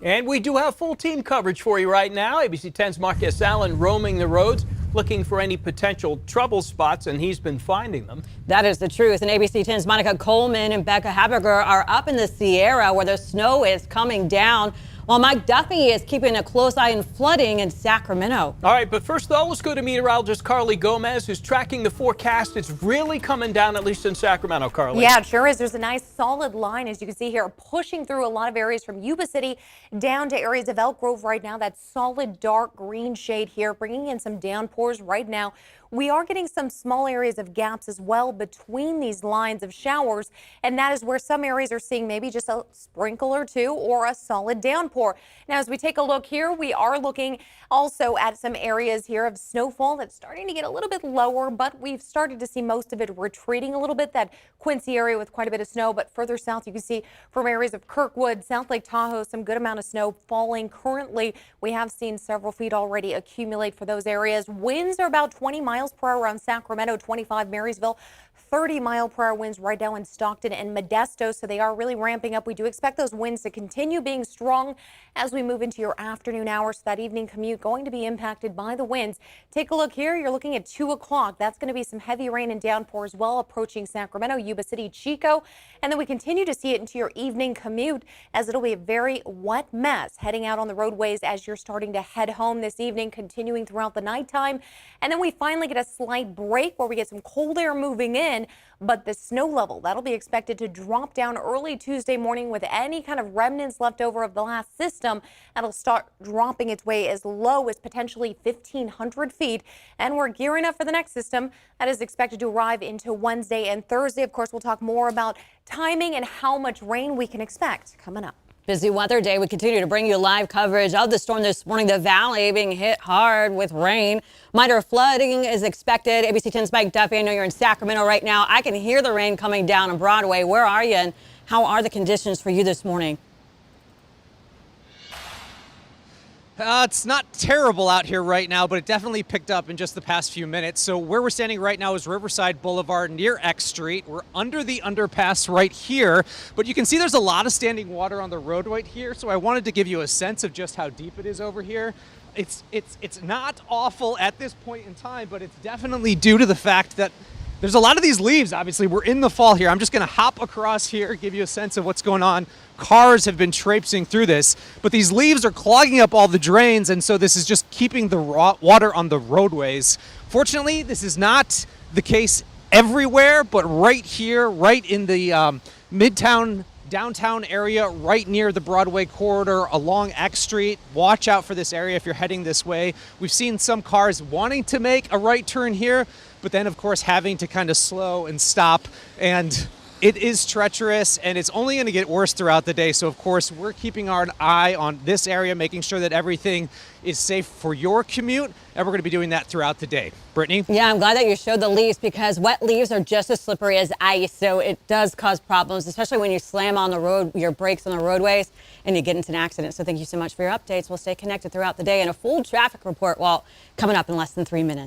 And we do have full team coverage for you right now. ABC 10's Mark Allen roaming the roads, looking for any potential trouble spots, and he's been finding them. That is the truth. And ABC 10's Monica Coleman and Becca Haberger are up in the Sierra where the snow is coming down, while Mike Duffy is keeping a close eye on flooding in Sacramento. All right, but first, though, let's go to meteorologist Carly Gomez, who's tracking the forecast. It's really coming down, at least in Sacramento, Carly. Yeah, it sure is. There's a nice solid line, as you can see here, pushing through a lot of areas from Yuba City down to areas of Elk Grove right now. That solid dark green shade here, bringing in some downpours right now. We are getting some small areas of gaps as well between these lines of showers, and that is where some areas are seeing maybe just a sprinkle or two or a solid downpour. Now, as we take a look here, we are looking also at some areas here of snowfall that's starting to get a little bit lower, but we've started to see most of it retreating a little bit. That Quincy area with quite a bit of snow, but further south you can see from areas of Kirkwood, South Lake Tahoe, some good amount of snow falling. Currently, we have seen several feet already accumulate for those areas. Winds are about 20 miles per hour around Sacramento, 25 Marysville, 30-mile-per-hour winds right now in Stockton and Modesto, so they are really ramping up. We do expect those winds to continue being strong as we move into your afternoon hours. So that evening commute going to be impacted by the winds. Take a look here. You're looking at 2 o'clock. That's going to be some heavy rain and downpour as well approaching Sacramento, Yuba City, Chico, and then we continue to see it into your evening commute as it'll be a very wet mess heading out on the roadways as you're starting to head home this evening, continuing throughout the nighttime. And then we finally get a slight break where we get some cold air moving in, but the snow level, that'll be expected to drop down early Tuesday morning with any kind of remnants left over of the last system. That'll start dropping its way as low as potentially 1,500 feet. And we're gearing up for the next system that is expected to arrive into Wednesday and Thursday. Of course, we'll talk more about timing and how much rain we can expect coming up. Busy weather day. We continue to bring you live coverage of the storm this morning. The valley being hit hard with rain. Minor flooding is expected. ABC 10's Mike Duffy. I know you're in Sacramento right now. I can hear the rain coming down on Broadway. Where are you and how are the conditions for you this morning? It's not terrible out here right now, but it definitely picked up in just the past few minutes. So where we're standing right now is Riverside Boulevard near X Street. We're under the underpass right here, but you can see there's a lot of standing water on the road right here. So I wanted to give you a sense of just how deep it is over here. It's not awful at this point in time, but it's definitely due to the fact that there's a lot of these leaves. Obviously, we're in the fall here. I'm just going to hop across here, give you a sense of what's going on. Cars have been traipsing through this, but these leaves are clogging up all the drains, and so this is just keeping the raw water on the roadways. Fortunately, this is not the case everywhere, but right here, right in the Midtown downtown area, right near the Broadway corridor along X Street. Watch out for this area if you're heading this way. We've seen some cars wanting to make a right turn here, but then of course having to kind of slow and stop, and it is treacherous and it's only going to get worse throughout the day. So of course we're keeping our eye on this area, making sure that everything is safe for your commute, and we're going to be doing that throughout the day. Brittany? Yeah, I'm glad that you showed the leaves because wet leaves are just as slippery as ice, so it does cause problems, especially when you slam on the road, your brakes on the roadways, and you get into an accident. So thank you so much for your updates. We'll stay connected throughout the day, and a full traffic report, well, coming up in less than 3 minutes.